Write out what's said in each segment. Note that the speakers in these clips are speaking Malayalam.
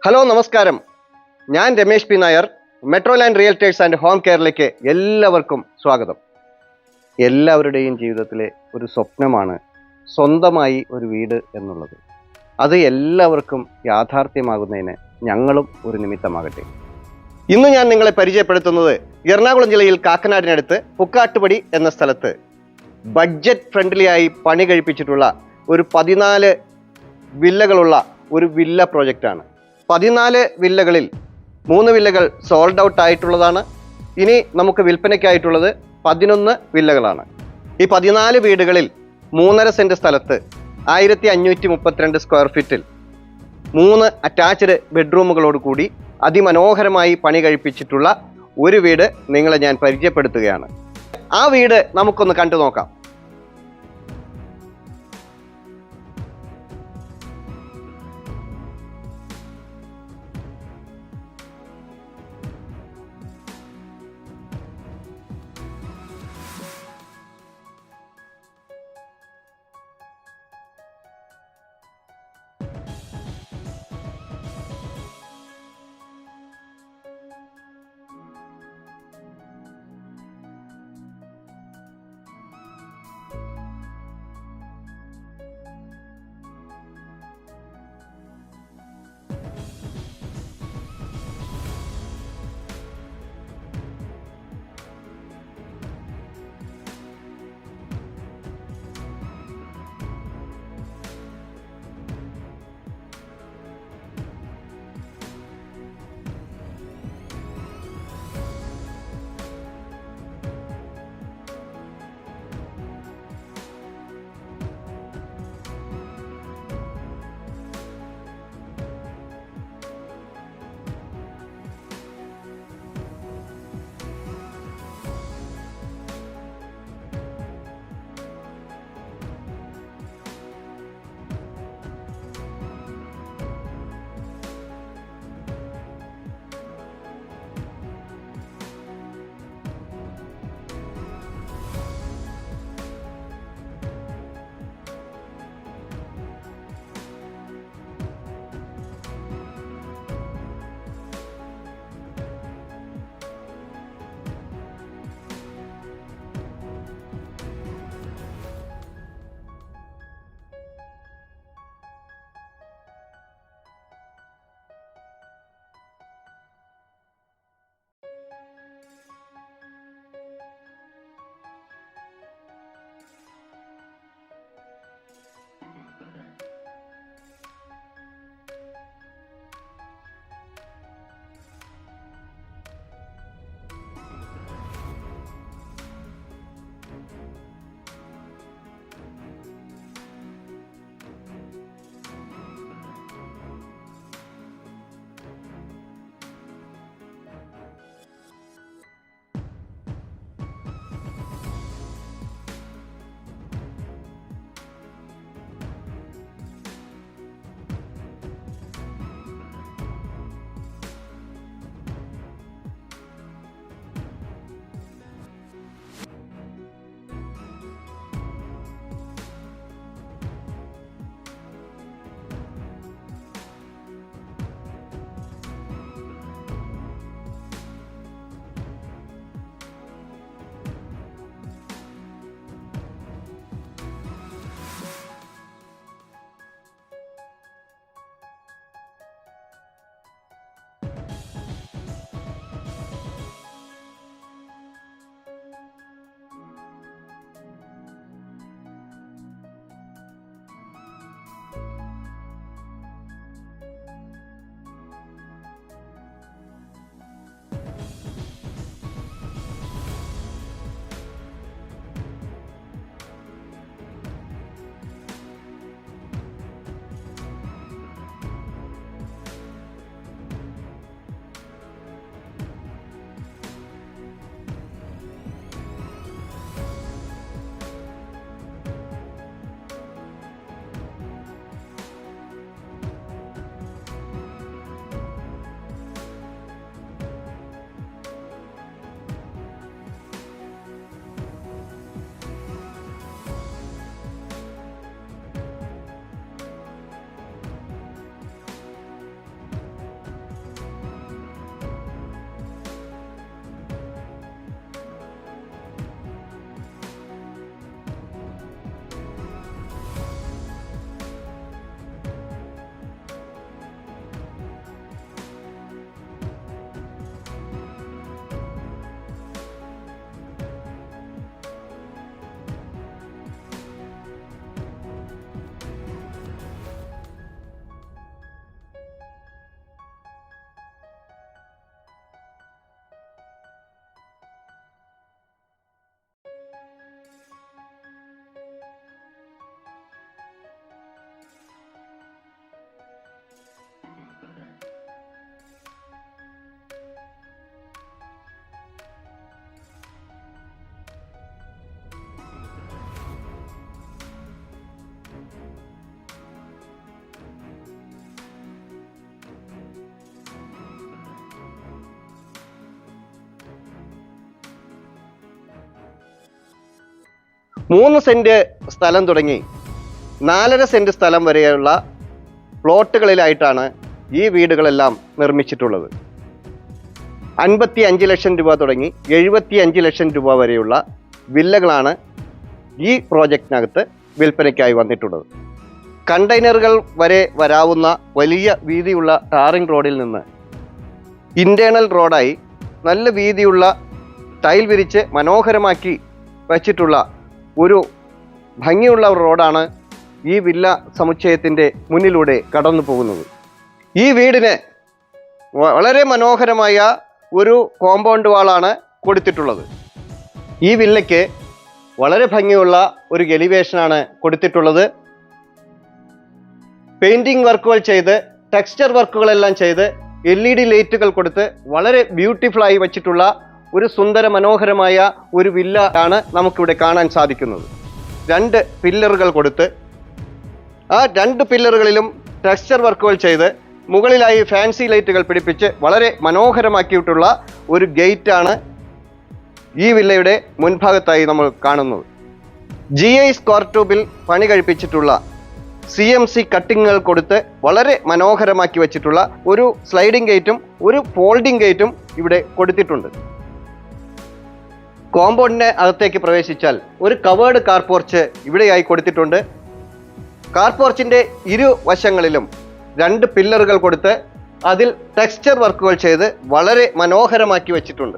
ഹലോ നമസ്കാരം. ഞാൻ Ramesh P Nair. Metro Land Realtors and Home കെയറിലേക്ക് എല്ലാവർക്കും സ്വാഗതം. എല്ലാവരുടെയും ജീവിതത്തിലെ ഒരു സ്വപ്നമാണ് സ്വന്തമായി ഒരു വീട് എന്നുള്ളത്. അത് എല്ലാവർക്കും യാഥാർത്ഥ്യമാകുന്നതിന് ഞങ്ങളും ഒരു നിമിത്തമാകട്ടെ. ഇന്ന് ഞാൻ നിങ്ങളെ പരിചയപ്പെടുത്തുന്നത് എറണാകുളം ജില്ലയിൽ കാക്കനാടിനടുത്ത് പുക്കാട്ടുപടി എന്ന സ്ഥലത്ത് ബഡ്ജറ്റ് ഫ്രണ്ട്ലിയായി പണി കഴിപ്പിച്ചിട്ടുള്ള ഒരു 14 വില്ലകളുള്ള ഒരു വില്ല പ്രോജക്റ്റാണ്. 14 വില്ലകളിൽ 3 വില്ലകൾ സോൾഡ് ഔട്ട് ആയിട്ടുള്ളതാണ്. ഇനി നമുക്ക് വിൽപ്പനയ്ക്കായിട്ടുള്ളത് 11 വില്ലകളാണ്. ഈ 14 വീടുകളിൽ 3.5 സെന്റ് സ്ഥലത്ത് 1532 സ്ക്വയർ ഫീറ്റിൽ 3 അറ്റാച്ച്ഡ് ബെഡ്റൂമുകളോട് കൂടി അതിമനോഹരമായി പണി കഴിപ്പിച്ചിട്ടുള്ള ഒരു വീട് നിങ്ങളെ ഞാൻ പരിചയപ്പെടുത്തുകയാണ്. ആ വീട് നമുക്കൊന്ന് കണ്ടു നോക്കാം. 3 സെന്റ് സ്ഥലം തുടങ്ങി 4.5 സെന്റ് സ്ഥലം വരെയുള്ള പ്ലോട്ടുകളിലായിട്ടാണ് ഈ വീടുകളെല്ലാം നിർമ്മിച്ചിട്ടുള്ളത്. 55 ലക്ഷം രൂപ തുടങ്ങി 75 ലക്ഷം രൂപ വരെയുള്ള വില്ലകളാണ് ഈ പ്രോജക്റ്റിനകത്ത് വിൽപ്പനയ്ക്കായി വന്നിട്ടുള്ളത്. കണ്ടെയ്നറുകൾ വരെ വരാവുന്ന വലിയ വീതിയുള്ള ടാറിംഗ് റോഡിൽ നിന്ന് ഇൻറ്റേർണൽ റോഡായി നല്ല വീതിയുള്ള ടൈൽ വിരിച്ച് മനോഹരമാക്കി വച്ചിട്ടുള്ള ഒരു ഭംഗിയുള്ള റോഡാണ് ഈ വില്ല സമുച്ചയത്തിൻ്റെ മുന്നിലൂടെ കടന്നു പോകുന്നത്. ഈ വീടിന് വളരെ മനോഹരമായ ഒരു കോമ്പൗണ്ട് വാളാണ് കൊടുത്തിട്ടുള്ളത്. ഈ വില്ലയ്ക്ക് വളരെ ഭംഗിയുള്ള ഒരു എലിവേഷനാണ് കൊടുത്തിട്ടുള്ളത്. പെയിൻറ്റിംഗ് വർക്കുകൾ ചെയ്ത് ടെക്സ്ചർ വർക്കുകളെല്ലാം ചെയ്ത് LED ലൈറ്റുകൾ കൊടുത്ത് വളരെ ബ്യൂട്ടിഫുള്ളായി വച്ചിട്ടുള്ള ഒരു സുന്ദര മനോഹരമായ ഒരു വില്ല ആണ് നമുക്കിവിടെ കാണാൻ സാധിക്കുന്നത്. 2 പില്ലറുകൾ കൊടുത്ത് ആ 2 പില്ലറുകളിലും ടെക്സ്ചർ വർക്കുകൾ ചെയ്ത് മുകളിലായി ഫാൻസി ലൈറ്റുകൾ പിടിപ്പിച്ച് വളരെ മനോഹരമാക്കിയിട്ടുള്ള ഒരു ഗേറ്റാണ് ഈ വില്ലയുടെ മുൻഭാഗത്തായി നമ്മൾ കാണുന്നത്. GI സ്ക്വയർ ട്യൂബിൽ പണി കഴിപ്പിച്ചിട്ടുള്ള CMC കട്ടിങ്ങുകൾ കൊടുത്ത് വളരെ മനോഹരമാക്കി വച്ചിട്ടുള്ള ഒരു സ്ലൈഡിംഗ് ഗേറ്റും ഒരു ഫോൾഡിംഗ് ഗേറ്റും ഇവിടെ കൊടുത്തിട്ടുണ്ട്. കോമ്പൗണ്ടിന് അകത്തേക്ക് പ്രവേശിച്ചാൽ ഒരു കവേർഡ് കാർ പോർച്ച് ഇവിടെയായി കൊടുത്തിട്ടുണ്ട്. കാർ പോർച്ചിൻ്റെ ഇരുവശങ്ങളിലും 2 പില്ലറുകൾ കൊടുത്ത് അതിൽ ടെക്സ്ചർ വർക്കുകൾ ചെയ്ത് വളരെ മനോഹരമാക്കി വച്ചിട്ടുണ്ട്.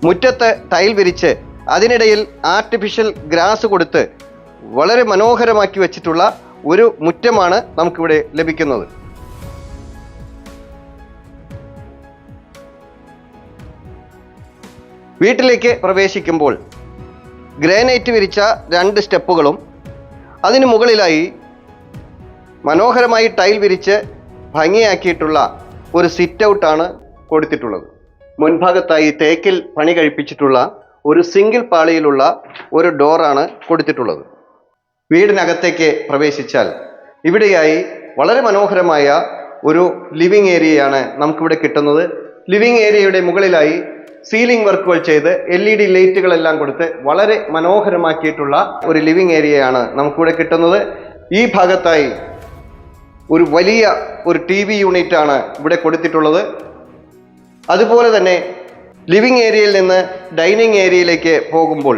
മുറ്റത്ത് ടൈൽ വിരിച്ച് അതിനിടയിൽ ആർട്ടിഫിഷ്യൽ ഗ്രാസ് കൊടുത്ത് വളരെ മനോഹരമാക്കി വച്ചിട്ടുള്ള ഒരു മുറ്റമാണ് നമുക്കിവിടെ ലഭിക്കുന്നത്. വീട്ടിലേക്ക് പ്രവേശിക്കുമ്പോൾ ഗ്രാനൈറ്റ് വിരിച്ച 2 സ്റ്റെപ്പുകളും അതിന് മുകളിലായി മനോഹരമായി ടൈൽ വിരിച്ച് ഭംഗിയാക്കിയിട്ടുള്ള ഒരു സിറ്റ് ഔട്ടാണ് കൊടുത്തിട്ടുള്ളത്. മുൻഭാഗത്തായി തേക്കിൽ പണി കഴിപ്പിച്ചിട്ടുള്ള ഒരു സിംഗിൾ പാളിയിലുള്ള ഒരു ഡോറാണ് കൊടുത്തിട്ടുള്ളത്. വീടിനകത്തേക്ക് പ്രവേശിച്ചാൽ ഇവിടെയായി വളരെ മനോഹരമായ ഒരു ലിവിംഗ് ഏരിയയാണ് നമുക്കിവിടെ കിട്ടുന്നത്. ലിവിംഗ് ഏരിയയുടെ മുകളിലായി സീലിംഗ് വർക്കുകൾ ചെയ്ത് LED ലൈറ്റുകളെല്ലാം കൊടുത്ത് വളരെ മനോഹരമാക്കിയിട്ടുള്ള ഒരു ലിവിംഗ് ഏരിയയാണ് നമുക്കിവിടെ കിട്ടുന്നത്. ഈ ഭാഗത്തായി ഒരു വലിയ ഒരു TV യൂണിറ്റാണ് ഇവിടെ കൊടുത്തിട്ടുള്ളത്. അതുപോലെ തന്നെ ലിവിംഗ് ഏരിയയിൽ നിന്ന് ഡൈനിങ് ഏരിയയിലേക്ക് പോകുമ്പോൾ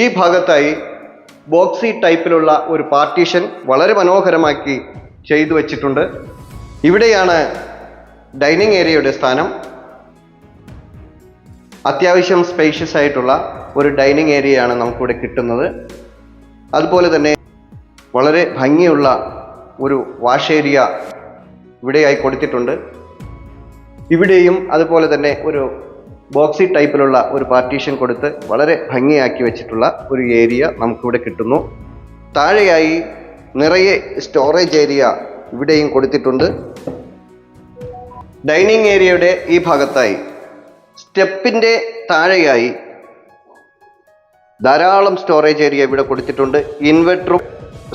ഈ ഭാഗത്തായി ബോക്സി ടൈപ്പിലുള്ള ഒരു പാർട്ടീഷൻ വളരെ മനോഹരമാക്കി ചെയ്തു വച്ചിട്ടുണ്ട്. ഇവിടെയാണ് ഡൈനിങ് ഏരിയയുടെ സ്ഥാനം. അത്യാവശ്യം സ്പേഷ്യസ് ആയിട്ടുള്ള ഒരു ഡൈനിങ് ഏരിയയാണ് നമുക്കിവിടെ കിട്ടുന്നത്. അതുപോലെ തന്നെ വളരെ ഭംഗിയുള്ള ഒരു വാഷ് ഏരിയ ഇവിടെയായി കൊടുത്തിട്ടുണ്ട്. ഇവിടെയും അതുപോലെ തന്നെ ഒരു ബോക്സി ടൈപ്പിലുള്ള ഒരു പാർട്ടീഷൻ കൊടുത്ത് വളരെ ഭംഗിയാക്കി വെച്ചിട്ടുള്ള ഒരു ഏരിയ നമുക്കിവിടെ കിട്ടുന്നു. താഴെയായി നിറയെ സ്റ്റോറേജ് ഏരിയ ഇവിടെയും കൊടുത്തിട്ടുണ്ട്. ഡൈനിങ് ഏരിയയുടെ ഈ ഭാഗത്തായി സ്റ്റെപ്പിൻ്റെ താഴെയായി ധാരാളം സ്റ്റോറേജ് ഏരിയ ഇവിടെ കൊടുത്തിട്ടുണ്ട്. ഇൻവെർട്ടറും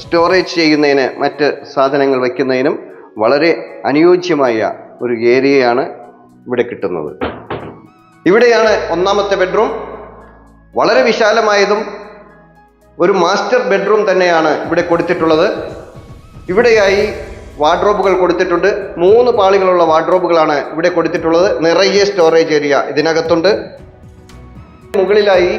സ്റ്റോറേജ് ചെയ്യുന്നതിന് മറ്റ് സാധനങ്ങൾ വയ്ക്കുന്നതിനും വളരെ അനുയോജ്യമായ ഒരു ഏരിയയാണ് ഇവിടെ കിട്ടുന്നത്. ഇവിടെയാണ് 1ാമത്തെ ബെഡ്റൂം. വളരെ വിശാലമായതും ഒരു മാസ്റ്റർ ബെഡ്റൂം തന്നെയാണ് ഇവിടെ കൊടുത്തിട്ടുള്ളത്. ഇവിടെയായി വാർഡ്രോബുകൾ കൊടുത്തിട്ടുണ്ട്. 3 പാളികളുള്ള വാർഡ്രോബുകളാണ് ഇവിടെ കൊടുത്തിട്ടുള്ളത്. നിറയെ സ്റ്റോറേജ് ഏരിയ ഇതിനകത്തുണ്ട്. മുകളിലായി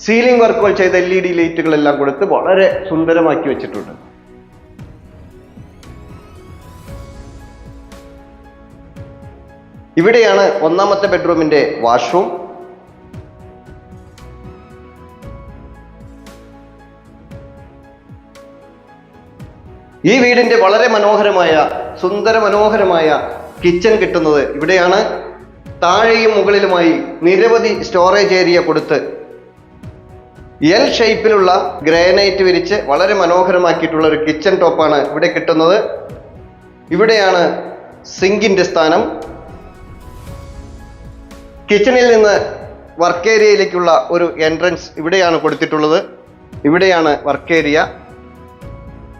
സീലിംഗ് വർക്കുകൾ ചെയ്ത LED ലൈറ്റുകളെല്ലാം കൊടുത്ത് വളരെ സുന്ദരമാക്കി വെച്ചിട്ടുണ്ട്. ഇവിടെയാണ് 1ാമത്തെ ബെഡ്റൂമിന്റെ വാഷ്റൂം. ഈ വീടിന്റെ വളരെ മനോഹരമായ സുന്ദര മനോഹരമായ കിച്ചൺ കിട്ടുന്നത് ഇവിടെയാണ്. താഴെയും മുകളിലുമായി നിരവധി സ്റ്റോറേജ് ഏരിയ കൊടുത്ത് L ഷേപ്പിലുള്ള ഗ്രാനൈറ്റ് വിരിച്ച് വളരെ മനോഹരമാക്കിയിട്ടുള്ള ഒരു കിച്ചൺ ടോപ്പാണ് ഇവിടെ കിട്ടുന്നത്. ഇവിടെയാണ് സിങ്കിന്റെ സ്ഥാനം. കിച്ചണിൽ നിന്ന് വർക്ക് ഏരിയയിലേക്കുള്ള ഒരു എൻട്രൻസ് ഇവിടെയാണ് കൊടുത്തിട്ടുള്ളത്. ഇവിടെയാണ് വർക്ക് ഏരിയ.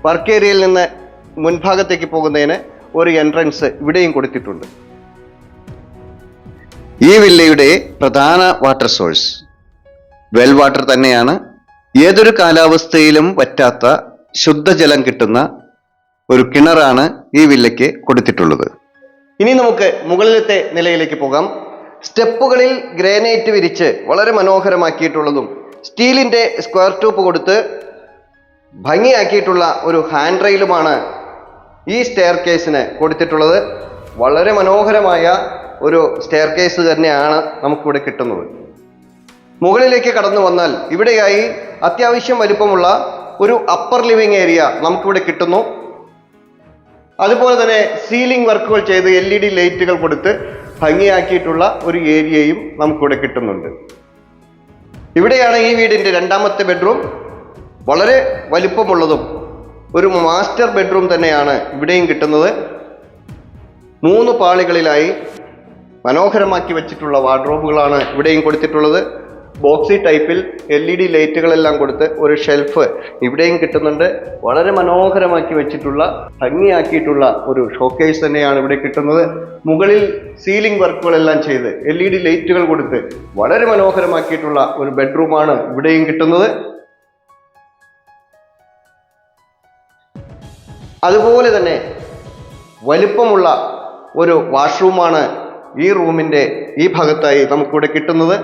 വർക്ക് ഏരിയയിൽ നിന്ന് മുൻഭാഗത്തേക്ക് പോകുന്നതിന് ഒരു എൻട്രൻസ് ഇവിടെയും കൊടുത്തിട്ടുണ്ട്. ഈ വില്ലയുടെ പ്രധാന വാട്ടർ സോഴ്സ് വെൽ വാട്ടർ തന്നെയാണ്. ഏതൊരു കാലാവസ്ഥയിലും വറ്റാത്ത ശുദ്ധജലം കിട്ടുന്ന ഒരു കിണറാണ് ഈ വില്ലയ്ക്ക് കൊടുത്തിട്ടുള്ളത്. ഇനി നമുക്ക് മുകളിലത്തെ നിലയിലേക്ക് പോകാം. സ്റ്റെപ്പുകളിൽ ഗ്രാനൈറ്റ് വിരിച്ച് വളരെ മനോഹരമാക്കിയിട്ടുള്ളതും സ്റ്റീലിന്റെ സ്ക്വയർ ട്യൂബ് കൊടുത്ത് ഭംഗിയാക്കിയിട്ടുള്ള ഒരു ഹാൻഡ് റെയിലുമാണ് ഈ സ്റ്റെയർ കേസിന് കൊടുത്തിട്ടുള്ളത്. വളരെ മനോഹരമായ ഒരു സ്റ്റെയർ കേസ് തന്നെയാണ് നമുക്കിവിടെ കിട്ടുന്നത്. മുകളിലേക്ക് കടന്നു വന്നാൽ ഇവിടെയായി അത്യാവശ്യം വലിപ്പമുള്ള ഒരു അപ്പർ ലിവിംഗ് ഏരിയ നമുക്കിവിടെ കിട്ടുന്നു. അതുപോലെ തന്നെ സീലിംഗ് വർക്കുകൾ ചെയ്ത് LED ലൈറ്റുകൾ കൊടുത്ത് ഭംഗിയാക്കിയിട്ടുള്ള ഒരു ഏരിയയും നമുക്കിവിടെ കിട്ടുന്നുണ്ട്. ഇവിടെയാണ് ഈ വീടിന്റെ രണ്ടാമത്തെ ബെഡ്റൂം. വളരെ വലിപ്പമുള്ളതും ഒരു മാസ്റ്റർ ബെഡ്റൂം തന്നെയാണ് ഇവിടെയും കിട്ടുന്നത്. 3 പാളികളിലായി മനോഹരമാക്കി വെച്ചിട്ടുള്ള വാർഡ്രോബുകളാണ് ഇവിടെയും കൊടുത്തിട്ടുള്ളത്. ബോക്സി ടൈപ്പിൽ LED ലൈറ്റുകളെല്ലാം കൊടുത്ത് ഒരു ഷെൽഫ് ഇവിടെയും കിട്ടുന്നുണ്ട്. വളരെ മനോഹരമാക്കി വെച്ചിട്ടുള്ള ഭംഗിയാക്കിയിട്ടുള്ള ഒരു ഷോക്കേസ് തന്നെയാണ് ഇവിടെ കിട്ടുന്നത്. മുകളിൽ സീലിംഗ് വർക്കുകളെല്ലാം ചെയ്ത് LED ലൈറ്റുകൾ കൊടുത്ത് വളരെ മനോഹരമാക്കിയിട്ടുള്ള ഒരു ബെഡ്റൂമാണ് ഇവിടെയും കിട്ടുന്നത്. അതുപോലെ തന്നെ വലിപ്പമുള്ള ഒരു വാഷ്റൂമാണ് ഈ റൂമിന്റെ ഈ ഭാഗത്തായി നമുക്കിവിടെ കിട്ടുന്നത്.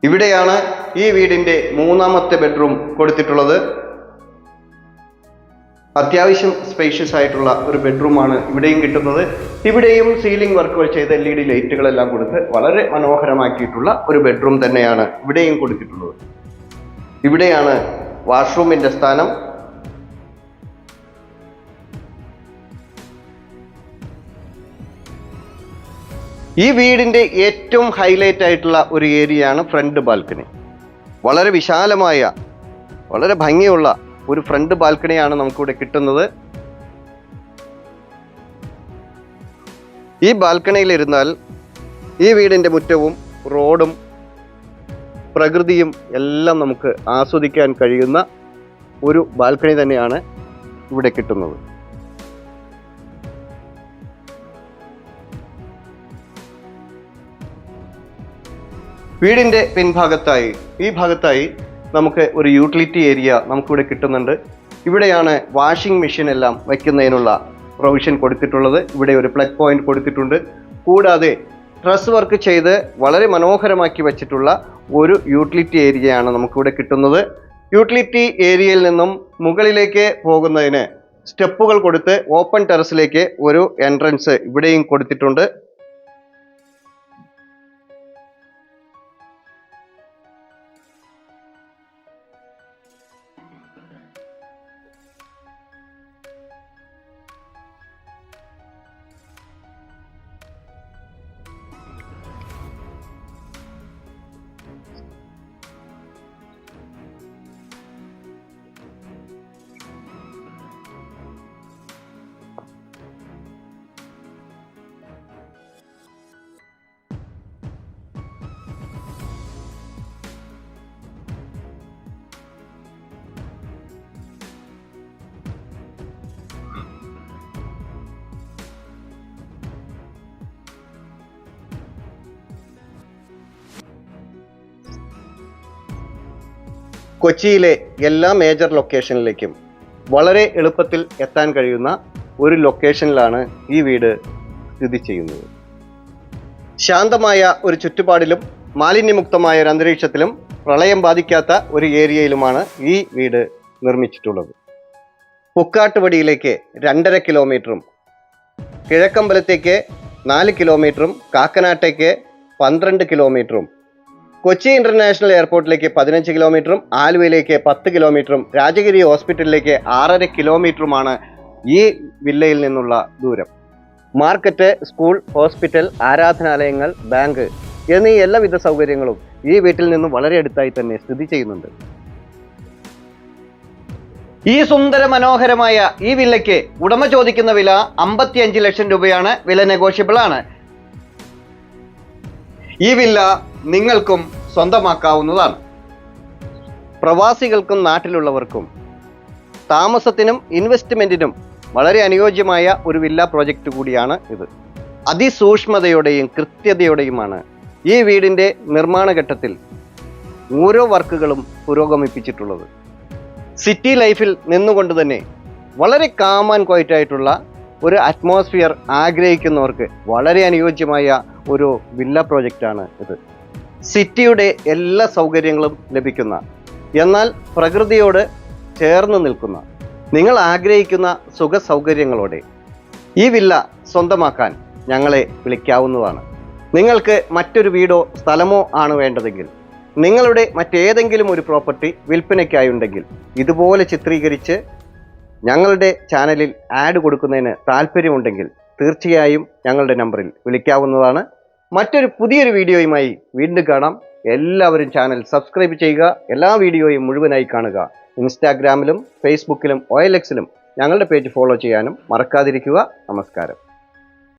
ഇവിടെയാണ് ഈ വീടിന്റെ 3ാമത്തെ ബെഡ്റൂം കൊടുത്തിട്ടുള്ളത്. അത്യാവശ്യം സ്പേഷ്യസ് ആയിട്ടുള്ള ഒരു ബെഡ്റൂമാണ് ഇവിടെയും കിട്ടുന്നത്. ഇവിടെയും സീലിംഗ് വർക്കുകൾ ചെയ്ത LED ലൈറ്റുകളെല്ലാം കൊടുത്ത് വളരെ മനോഹരമാക്കിയിട്ടുള്ള ഒരു ബെഡ്റൂം തന്നെയാണ് ഇവിടെയും കൊടുത്തിട്ടുള്ളത്. ഇവിടെയാണ് വാഷ്റൂമിന്റെ സ്ഥാനം. ഈ വീടിന്റെ ഏറ്റവും ഹൈലൈറ്റ് ആയിട്ടുള്ള ഒരു ഏരിയയാണ് ഫ്രണ്ട് ബാൽക്കണി. വളരെ വിശാലമായ വളരെ ഭംഗിയുള്ള ഒരു ഫ്രണ്ട് ബാൽക്കണിയാണ് നമുക്കിവിടെ കിട്ടുന്നത്. ഈ ബാൽക്കണിയിൽ ഇരുന്നാൽ ഈ വീടിന്റെ മുറ്റവും റോഡും പ്രകൃതിയും എല്ലാം നമുക്ക് ആസ്വദിക്കാൻ കഴിയുന്ന ഒരു ബാൽക്കണി തന്നെയാണ് ഇവിടെ കിട്ടുന്നത്. വീടിന്റെ പിൻഭാഗത്തായി ഈ ഭാഗത്തായി നമുക്ക് ഒരു യൂട്ടിലിറ്റി ഏരിയ നമുക്കിവിടെ കിട്ടുന്നുണ്ട്. ഇവിടെയാണ് വാഷിംഗ് മെഷീൻ എല്ലാം വയ്ക്കുന്നതിനുള്ള പ്രൊവിഷൻ കൊടുത്തിട്ടുള്ളത്. ഇവിടെ ഒരു പ്ലഗ് പോയിന്റ് കൊടുത്തിട്ടുണ്ട്. കൂടാതെ ട്രസ് വർക്ക് ചെയ്ത് വളരെ മനോഹരമാക്കി വെച്ചിട്ടുള്ള ഒരു യൂട്ടിലിറ്റി ഏരിയയാണ് നമുക്കിവിടെ കിട്ടുന്നത്. യൂട്ടിലിറ്റി ഏരിയയിൽ നിന്നും മുകളിലേക്ക് പോകുന്നതിന് സ്റ്റെപ്പുകൾ കൊടുത്ത് ഓപ്പൺ ടെറസിലേക്ക് ഒരു എൻട്രൻസ് ഇവിടെയും കൊടുത്തിട്ടുണ്ട്. കൊച്ചിയിലെ എല്ലാ മേജർ ലൊക്കേഷനിലേക്കും വളരെ എളുപ്പത്തിൽ എത്താൻ കഴിയുന്ന ഒരു ലൊക്കേഷനിലാണ് ഈ വീട് സ്ഥിതി ചെയ്യുന്നത്. ശാന്തമായ ഒരു ചുറ്റുപാടിലും മാലിന്യമുക്തമായ ഒരു അന്തരീക്ഷത്തിലും പ്രളയം ബാധിക്കാത്ത ഒരു ഏരിയയിലുമാണ് ഈ വീട് നിർമ്മിച്ചിട്ടുള്ളത്. പുക്കാട്ടുപടിയിലേക്ക് 2.5 കിലോമീറ്ററും കിഴക്കമ്പലത്തേക്ക് 4 കിലോമീറ്ററും കാക്കനാട്ടേക്ക് 12 കിലോമീറ്ററും കൊച്ചി ഇന്റർനാഷണൽ എയർപോർട്ടിലേക്ക് 15 കിലോമീറ്ററും ആലുവയിലേക്ക് 10 കിലോമീറ്ററും രാജഗിരി ഹോസ്പിറ്റലിലേക്ക് 6.5 കിലോമീറ്ററുമാണ് ഈ വില്ലയിൽ നിന്നുള്ള ദൂരം. മാർക്കറ്റ്, സ്കൂൾ, ഹോസ്പിറ്റൽ, ആരാധനാലയങ്ങൾ, ബാങ്ക് എന്നീ എല്ലാവിധ സൗകര്യങ്ങളും ഈ വീട്ടിൽ നിന്നും വളരെ അടുത്തായി തന്നെ സ്ഥിതി ചെയ്യുന്നുണ്ട്. ഈ സുന്ദര മനോഹരമായ ഈ വില്ലയ്ക്ക് ഉടമ ചോദിക്കുന്ന വില 55 ലക്ഷം രൂപയാണ്. വില നെഗോഷ്യബിൾ ആണ്. ഈ വില്ല നിങ്ങൾക്കും സ്വന്തമാക്കാവുന്നതാണ്. പ്രവാസികൾക്കും നാട്ടിലുള്ളവർക്കും താമസത്തിനും ഇൻവെസ്റ്റ്മെന്റിനും വളരെ അനുയോജ്യമായ ഒരു വില്ല പ്രോജക്റ്റ് കൂടിയാണ് ഇത്. അതിസൂക്ഷ്മതയോടെയും കൃത്യതയോടെയുമാണ് ഈ വീടിന്റെ നിർമ്മാണ ഘട്ടത്തിൽ ഓരോ വർക്കുകളും പുരോഗമിപ്പിച്ചിട്ടുള്ളത്. സിറ്റി ലൈഫിൽ നിന്നുകൊണ്ട് തന്നെ വളരെ കാം ആൻഡ് ക്വയറ്റ് ആയിട്ടുള്ള ഒരു അറ്റ്മോസ്ഫിയർ ആഗ്രഹിക്കുന്നവർക്ക് വളരെ അനുയോജ്യമായ ഒരു വില്ല പ്രോജക്റ്റാണ് ഇത്. സിറ്റിയുടെ എല്ലാ സൗകര്യങ്ങളും ലഭിക്കുന്ന, എന്നാൽ പ്രകൃതിയോട് ചേർന്ന് നിൽക്കുന്ന, നിങ്ങൾ ആഗ്രഹിക്കുന്ന സുഖ സൗകര്യങ്ങളോടെ ഈ വില്ല സ്വന്തമാക്കാൻ ഞങ്ങളെ വിളിക്കാവുന്നതാണ്. നിങ്ങൾക്ക് മറ്റൊരു വീടോ സ്ഥലമോ ആണ് വേണ്ടതെങ്കിൽ, നിങ്ങളുടെ മറ്റേതെങ്കിലും ഒരു പ്രോപ്പർട്ടി വിൽപ്പനയ്ക്കായുണ്ടെങ്കിൽ ഇതുപോലെ ചിത്രീകരിച്ച് ഞങ്ങളുടെ ചാനലിൽ ആഡ് കൊടുക്കുന്നതിന് താല്പര്യമുണ്ടെങ്കിൽ തീർച്ചയായും ഞങ്ങളുടെ നമ്പറിൽ വിളിക്കാവുന്നതാണ്. മറ്റൊരു പുതിയൊരു വീഡിയോയുമായി വീണ്ടും കാണാം. എല്ലാവരും ചാനൽ സബ്സ്ക്രൈബ് ചെയ്യുക, എല്ലാ വീഡിയോയും മുഴുവനായി കാണുക. ഇൻസ്റ്റാഗ്രാമിലും ഫേസ്ബുക്കിലും OLX-ലും ഞങ്ങളുടെ പേജ് ഫോളോ ചെയ്യാനും മറക്കാതിരിക്കുക. നമസ്കാരം.